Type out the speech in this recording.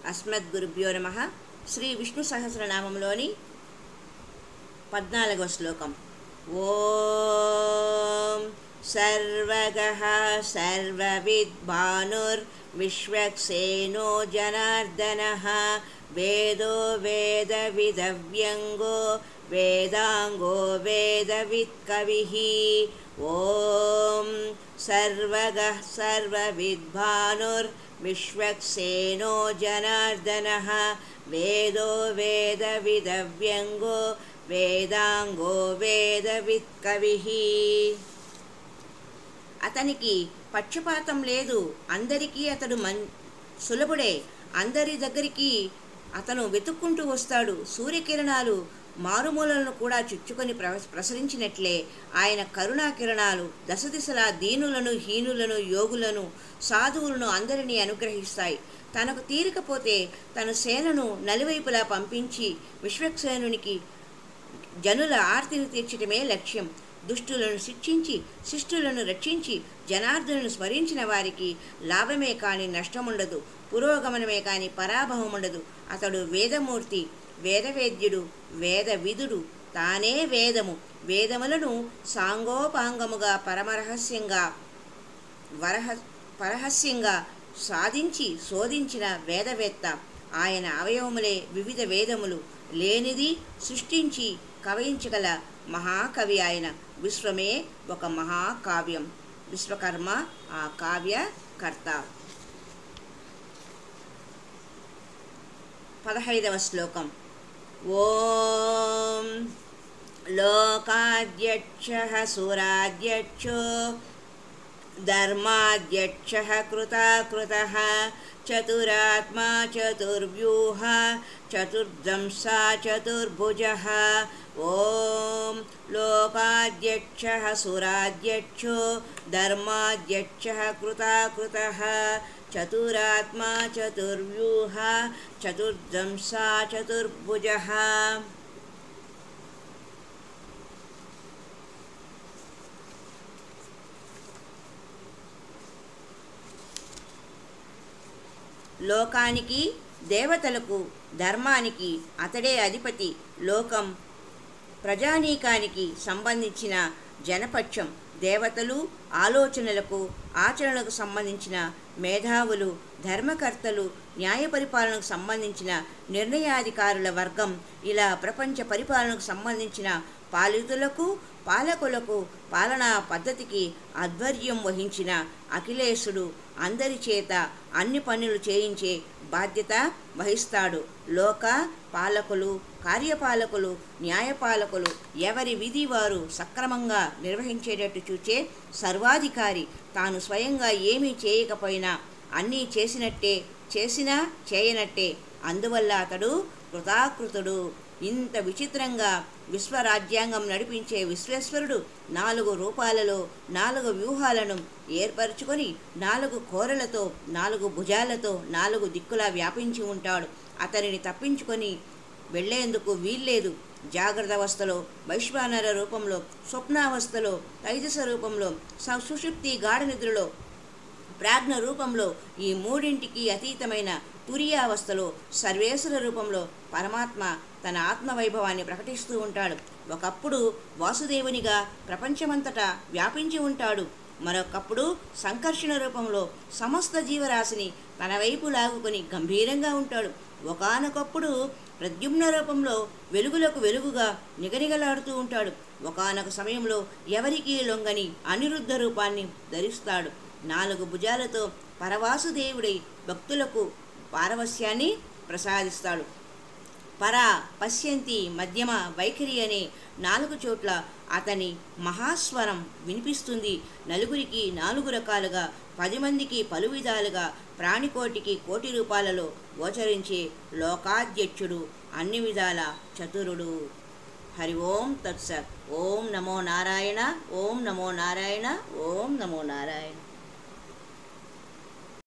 అస్మద్గురుభ్యో నమః. శ్రీ విష్ణు సహస్రనామంలోని 14వ శ్లోకం. ఓం సర్వగః సర్వవిద్భానుర్ విశ్వక్సేనో జనార్దనః వేదో వేదవిదవ్యంగో వేదాంగో వేదవిత్కవిః. ఓం సర్వగః సర్వవిద్భానుర్ విశ్వక్సేనో జనార్దనః వేదో వేదవిదవ్యంగో వేదాంగో వేదవిత్కవిః. అతనికి పక్షపాతం లేదు. అందరికీ అతడు సులభుడే. అందరి దగ్గరికి అతను వెతుక్కుంటూ వస్తాడు. సూర్యకిరణాలు మారుమూలలను కూడా చుచ్చుకొని ప్రసరించినట్లే ఆయన కరుణా కిరణాలు దశదిశలా దీనులను, హీనులను, యోగులను, సాధువులను అందరినీ అనుగ్రహిస్తాయి. తనకు తీరికపోతే తన సేనను నలువైపులా పంపించి విశ్వక్సేనునికి జనుల ఆర్తిని తీర్చడమే లక్ష్యం. దుష్టులను శిక్షించి శిష్టులను రక్షించి జనార్దనులను స్మరించిన వారికి లాభమే కాని నష్టముండదు, పురోగమనమే కాని పరాభవం ఉండదు. అతడు వేదమూర్తి, వేదవేద్యుడు, వేదవిదుడు. తానే వేదము. వేదములను సాంగోపాంగముగా పరహస్యంగా సాధించి శోధించిన వేదవేత్త. ఆయన అవయవములే వివిధ వేదములు. లేనిది సృష్టించి కవయించగల మహాకవి ఆయన. విశ్వమే ఒక మహాకావ్యం. విశ్వకర్మ ఆ కావ్యకర్త. 15వ శ్లోకం. ఓం లోకాధ్యక్షః సురాధ్యక్షో ధర్మాధ్యక్షః కృతాకృతః చతురాత్మా చతుర్వ్యూహ చతుర్దంశా చతుర్భుజః. ఓం లోకాధ్యక్షః సురాధ్యక్షో ధర్మాధ్యక్షః కృతాకృతః చతురాత్మా చతుర్వ్యూహ చతుర్దంశా చతుర్భుజః. లోకానికి, దేవతలకు, ధర్మానికి అతడే అధిపతి. లోకం ప్రజానీకానికి సంబంధించిన జనపక్షం. దేవతలు ఆలోచనలకు, ఆచరణకు సంబంధించిన మేధావులు, ధర్మకర్తలు, న్యాయ పరిపాలనకు సంబంధించిన నిర్ణయాధికారుల వర్గం. ఇలా ప్రపంచ పరిపాలనకు సంబంధించిన పాలితులకు, పాలకులకు, పాలనా పద్ధతికి ఆధ్వర్యం వహించిన అఖిలేశుడు అందరి చేత అన్ని పనులు చేయించే బాధ్యత వహిస్తాడు. లోక పాలకులు, కార్యపాలకులు, న్యాయపాలకులు ఎవరి విధి వారు సక్రమంగా నిర్వహించేటట్టు చూచే సర్వాధికారి. తాను స్వయంగా ఏమీ చేయకపోయినా అన్నీ చేసినట్టే, చేసినా చేయనట్టే. అందువల్ల అతడు కృతాకృతుడు. ఇంత విచిత్రంగా విశ్వరాజ్యాంగం నడిపించే విశ్వేశ్వరుడు 4 రూపాలలో 4 వ్యూహాలను ఏర్పరచుకొని 4 కోరలతో 4 భుజాలతో 4 దిక్కులా వ్యాపించి ఉంటాడు. అతనిని తప్పించుకొని వెళ్లేందుకు వీల్లేదు. జాగ్రత్త అవస్థలో వైశ్వానర రూపంలో, స్వప్నావస్థలో తైజస రూపంలో, సుషుప్తి గాఢ నిద్రలో ప్రాజ్ఞ రూపంలో, ఈ మూడింటికి అతీతమైన తురియావస్థలో సర్వేశ్వర రూపంలో పరమాత్మ తన ఆత్మవైభవాన్ని ప్రకటిస్తూ ఉంటాడు. ఒకప్పుడు వాసుదేవునిగా ప్రపంచమంతటా వ్యాపించి ఉంటాడు. మరొకప్పుడు సంకర్షణ రూపంలో సమస్త జీవరాశిని తన వైపు లాగుకొని గంభీరంగా ఉంటాడు. ఒకానొకప్పుడు ప్రద్యుమ్న రూపంలో వెలుగులకు వెలుగుగా నిగనిగలాడుతూ ఉంటాడు. ఒకానొక సమయంలో ఎవరికీ లొంగని అనిరుద్ధ రూపాన్ని ధరిస్తాడు. 4 భుజాలతో పరవాసుదేవుడై భక్తులకు పారవస్యాన్ని ప్రసాదిస్తాడు. పర, పశ్యంతి, మధ్యమ, వైఖరి అనే 4 చోట్ల అతని మహాస్వరం వినిపిస్తుంది. నలుగురికి 4 రకాలుగా, 10 మందికి పలు విధాలుగా, ప్రాణికోటికి కోటి రూపాలలో గోచరించే లోకాధ్యక్షుడు, అన్ని విధాల చతురుడు. హరి ఓం తత్సత్. ఓం నమో నారాయణ. ఓం నమో నారాయణ. ఓం నమో నారాయణ.